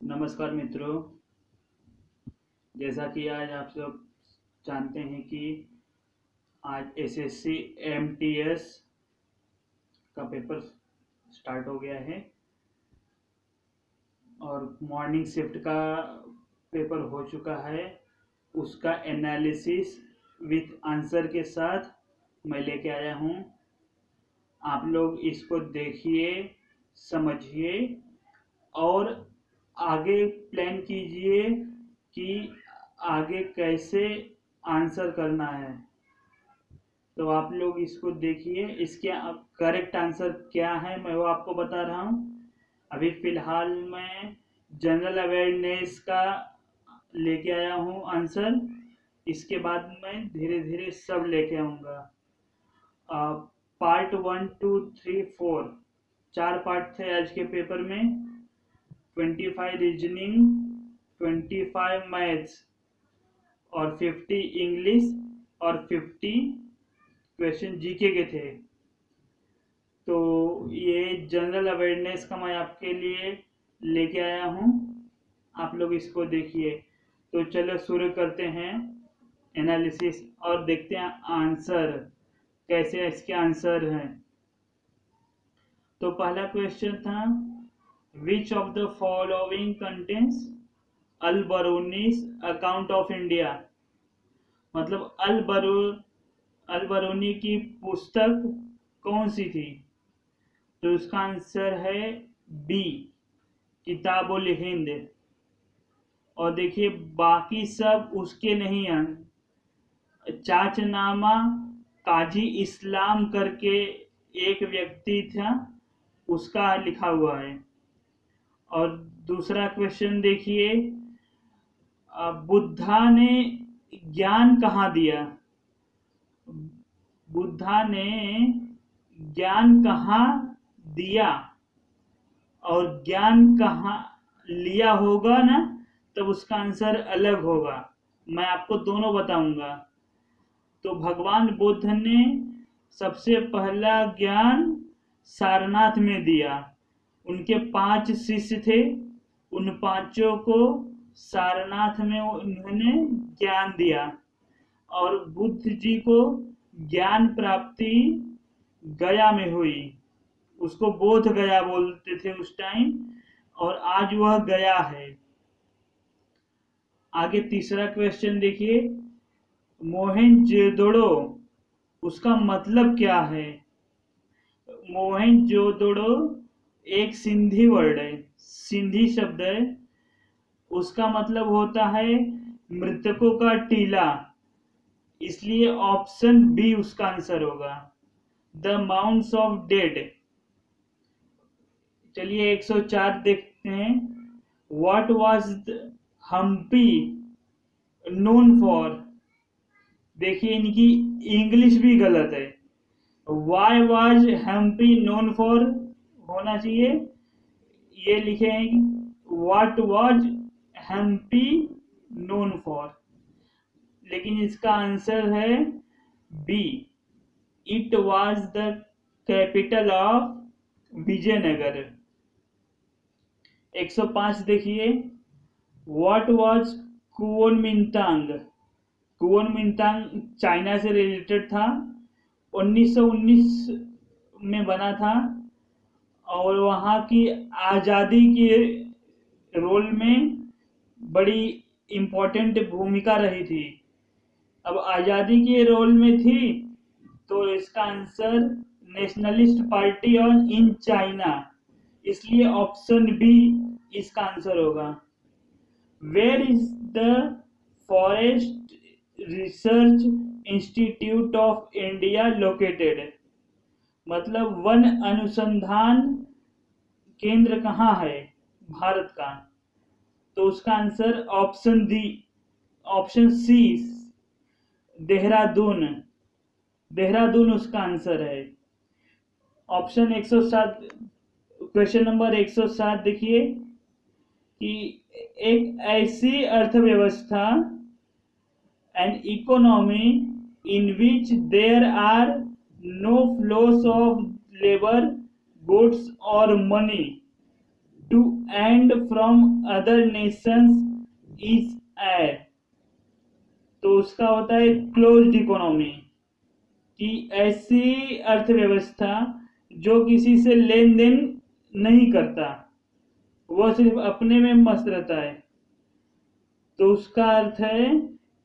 नमस्कार मित्रों। जैसा कि आज आप सब जानते हैं कि आज एसएससी एमटीएस का पेपर स्टार्ट हो गया है और मॉर्निंग शिफ्ट का पेपर हो चुका है। उसका एनालिसिस विथ आंसर के साथ मैं लेके आया हूँ। आप लोग इसको देखिए, समझिए और आगे प्लान कीजिए कि आगे कैसे आंसर करना है। तो आप लोग इसको देखिए, इसके करेक्ट आंसर क्या है मैं वो आपको बता रहा हूँ। अभी फिलहाल मैं जनरल अवेयरनेस का लेके आया हूँ आंसर। इसके बाद मैं धीरे धीरे सब लेके आऊँगा। पार्ट 1, 2, 3, 4 चार पार्ट थे आज के पेपर में। 25 रीजनिंग, 25 मैथ्स और 50 इंग्लिश और 50 क्वेश्चन जीके के थे। तो ये जनरल अवेयरनेस का मैं आपके लिए लेके आया हूँ। आप लोग इसको देखिए। तो चलो शुरू करते हैं एनालिसिस और देखते हैं आंसर कैसे इसके आंसर हैं। तो पहला क्वेश्चन था, which of the following contains Al Biruni's account of India. मतलब अल बरूनी की पुस्तक कौन सी थी? तो उसका आंसर है बी, किताबुल हिंद। और देखिए बाकी सब उसके नहीं हैं। चाचनामा काजी इस्लाम करके एक व्यक्ति था, उसका लिखा हुआ है। और दूसरा क्वेश्चन देखिए, बुद्धा ने ज्ञान कहाँ दिया? बुद्धा ने ज्ञान कहाँ दिया और ज्ञान कहाँ लिया होगा ना, तब उसका आंसर अलग होगा। मैं आपको दोनों बताऊंगा। तो भगवान बुद्ध ने सबसे पहला ज्ञान सारनाथ में दिया। उनके 5 शिष्य थे, उन पांचों को सारनाथ में उन्होंने ज्ञान दिया। और बुद्ध जी को ज्ञान प्राप्ति गया में हुई। उसको बोध गया बोलते थे उस टाइम, और आज वह गया है। आगे तीसरा क्वेश्चन देखिए, मोहनजोदड़ो उसका मतलब क्या है? मोहनजोदड़ो एक सिंधी वर्ड है, सिंधी शब्द है। उसका मतलब होता है मृतकों का टीला। इसलिए ऑप्शन बी उसका आंसर होगा, द माउंट्स ऑफ डेड। चलिए 104 देखते हैं। What was Hampi known for? देखिए इनकी इंग्लिश भी गलत है। Why was Hampi known for होना चाहिए, ये लिखे हैं what was Hampi known for. लेकिन इसका आंसर है B, it was the capital of Vijayanagar. 105 देखिए, what was Kuomintang? Kuomintang China से रिलेटेड था, 1919 में बना था और वहाँ की आज़ादी के रोल में बड़ी इम्पोर्टेंट भूमिका रही थी। अब आज़ादी के रोल में थी तो इसका answer nationalist party on in China, इसलिए ऑप्शन बी इसका आंसर होगा। Where is the forest research institute of India located? मतलब वन अनुसंधान केंद्र कहाँ है भारत का? तो उसका answer option C, Dehradun. Dehradun उसका आंसर है। ऑप्शन 107, क्वेश्चन नंबर 107 देखिए कि एक ऐसी अर्थव्यवस्था and economy in which there are no flows of labour, goods और money to and from other nations is a, तो उसका होता है क्लोज्ड इकोनॉमी, कि ऐसी अर्थव्यवस्था जो किसी से लेन देन नहीं करता, वह सिर्फ अपने में मस्त रहता है, तो उसका अर्थ है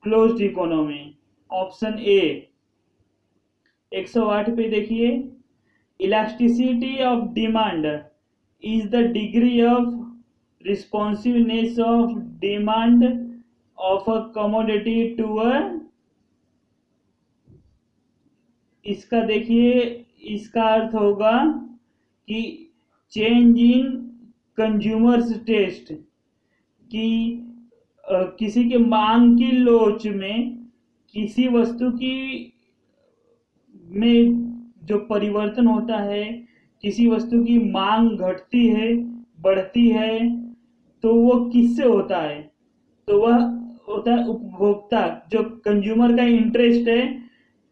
क्लोज्ड इकोनॉमी, ऑप्शन ए। 108 पे देखिए, elasticity of demand is the degree of responsiveness of demand of a commodity to a, इसका देखिए, इसका अर्थ होगा कि चेंज इन कंज्यूमर्स टेस्ट, कि किसी के मांग की लोच में किसी वस्तु की में जो परिवर्तन होता है, किसी वस्तु की मांग घटती है बढ़ती है, तो वो किससे होता है, तो वह होता है उपभोक्ता, जो कंज्यूमर का इंटरेस्ट है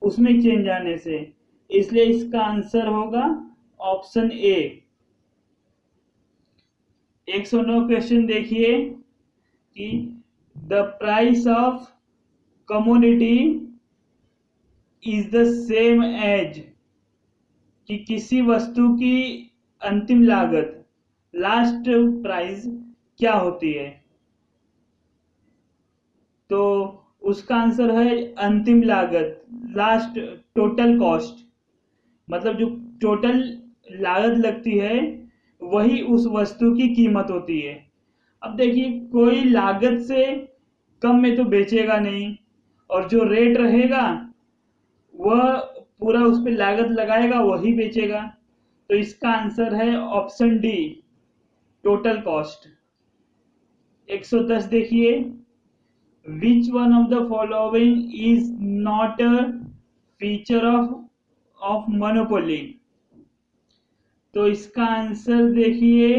उसमें चेंज आने से, इसलिए इसका आंसर होगा ऑप्शन ए। 109 क्वेश्चन देखिए कि the price of commodity is the same as, कि किसी वस्तु की अंतिम लागत, लास्ट प्राइस क्या होती है, तो उसका आंसर है अंतिम लागत, लास्ट टोटल कॉस्ट, मतलब जो टोटल लागत लगती है वही उस वस्तु की कीमत होती है। अब देखिए, कोई लागत से कम में तो बेचेगा नहीं, और जो रेट रहेगा वह पूरा उस पर लागत लगाएगा वही बेचेगा, तो इसका आंसर है ऑप्शन डी, टोटल कॉस्ट। 110 देखिए, which one of the following is not a feature of monopoly, तो इसका आंसर देखिए,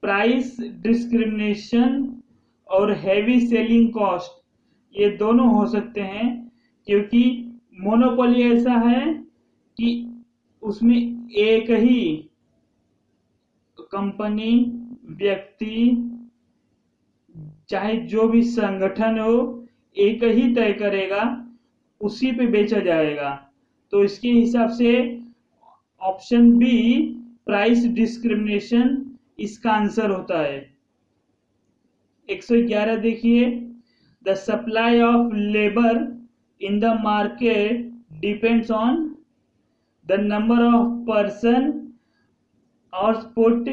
प्राइस डिस्क्रिमिनेशन और हैवी सेलिंग कॉस्ट, ये दोनों हो सकते हैं, क्योंकि मोनोपोली ऐसा है कि उसमें एक ही कंपनी, व्यक्ति, चाहे जो भी संगठन हो, एक ही तय करेगा, उसी पे बेचा जाएगा, तो इसके हिसाब से ऑप्शन बी, प्राइस डिस्क्रिमिनेशन, इसका आंसर होता है। 111 देखिए, the supply of labour in the market depends on the number of person hours put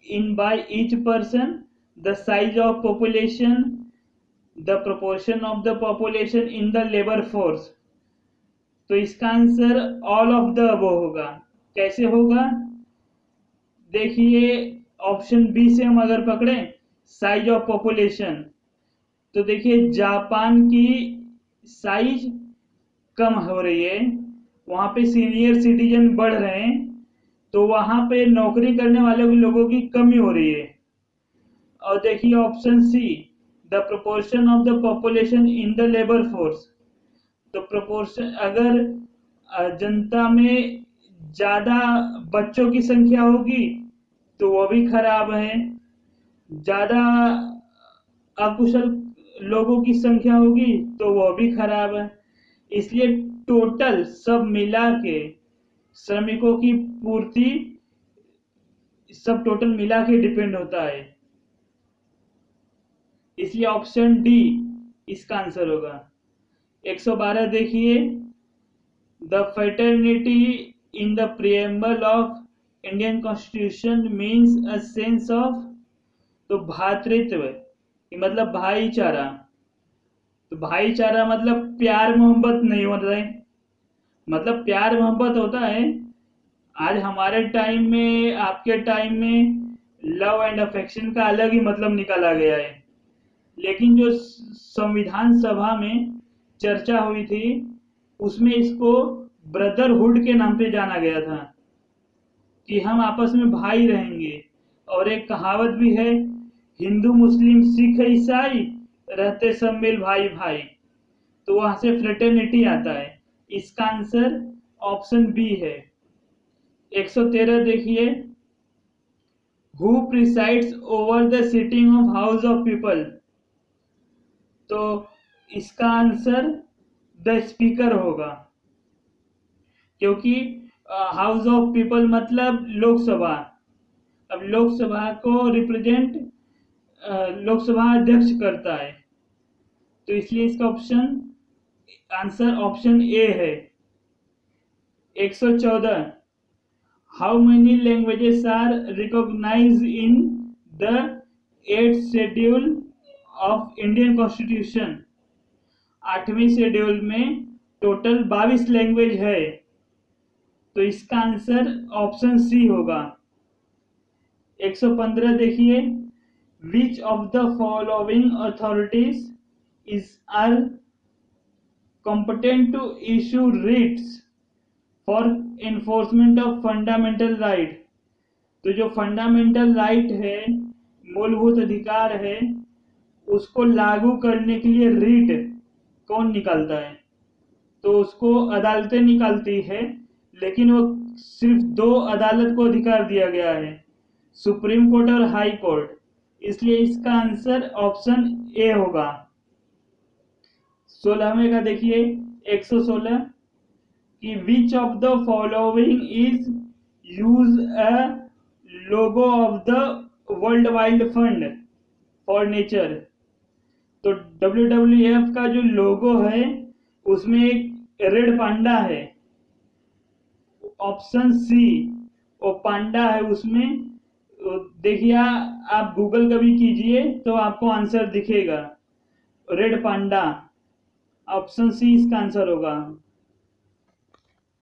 in by each person, the size of population, the proportion of the population in the labor force, तो इसका answer all of the above होगा। कैसे होगा, देखिए option B से हम अगर पकड़े साइज ऑफ पॉपुलेशन, तो देखिए जापान की साइज कम हो रही है, वहां पे सीनियर सिटीजन बढ़ रहे हैं, तो वहां पे नौकरी करने वाले लोगों की कमी हो रही है। और देखिए option C, the proportion of the population in the labour force, तो प्रोपोर्शन, अगर जनता में ज्यादा बच्चों की संख्या होगी तो वो भी खराब है, ज्यादा अकुशल लोगों की संख्या होगी तो वह भी खराब है, इसलिए टोटल सब मिला के श्रमिकों की पूर्ति सब टोटल मिला के डिपेंड होता है, इसलिए ऑप्शन डी इसका आंसर होगा। 112 देखिए, the fraternity in the preamble of Indian constitution means a sense of, तो भातृत्व मतलब भाईचारा, तो भाईचारा मतलब प्यार मोहब्बत नहीं होता है, मतलब प्यार मोहब्बत होता है। आज हमारे टाइम में, आपके टाइम में लव एंड अफेक्शन का अलग ही मतलब निकाला गया है, लेकिन जो संविधान सभा में चर्चा हुई थी उसमें इसको ब्रदरहुड के नाम पे जाना गया था, कि हम आपस में भाई रहेंगे। और एक कहावत भी है, हिंदू मुस्लिम सिख ईसाई रहते सब मिल भाई भाई, तो वहां से फ्रेटर्निटी आता है, इसका आंसर ऑप्शन बी है। 113 देखिए, who presides over the sitting of house of people. तो इसका आंसर द स्पीकर होगा, क्योंकि हाउस ऑफ पीपल मतलब लोकसभा। अब लोकसभा को रिप्रेजेंट लोकसभा अध्यक्ष करता है, तो इसलिए इसका ऑप्शन आंसर ऑप्शन ए है। 114 how many languages are recognised in the 8th schedule of Indian constitution. 8वें शेड्यूल में टोटल 22 लैंग्वेज है, तो इसका आंसर ऑप्शन सी होगा। 115 देखिए, which of the following authorities is are competent to issue writs for enforcement of fundamental right। तो जो fundamental right है, मूलभूत अधिकार है, उसको लागू करने के लिए रीट कौन निकालता है? तो उसको अदालतें निकालती है, लेकिन वो सिर्फ 2 अदालत को अधिकार दिया गया है, सुप्रीम कोर्ट और हाई कोर्ट। इसलिए इसका आंसर ऑप्शन ए होगा। 16वें का देखिए, 116 कि विच of the following is use a logo of the world wide fund for nature. तो WWF का जो लोगो है उसमें एक रेड पांडा है, ऑप्शन सी वो पांडा है उसमें। देखिए आप गूगल कभी कीजिए तो आपको आंसर दिखेगा, रेड पांडा। ऑप्शन सी इसका आंसर होगा।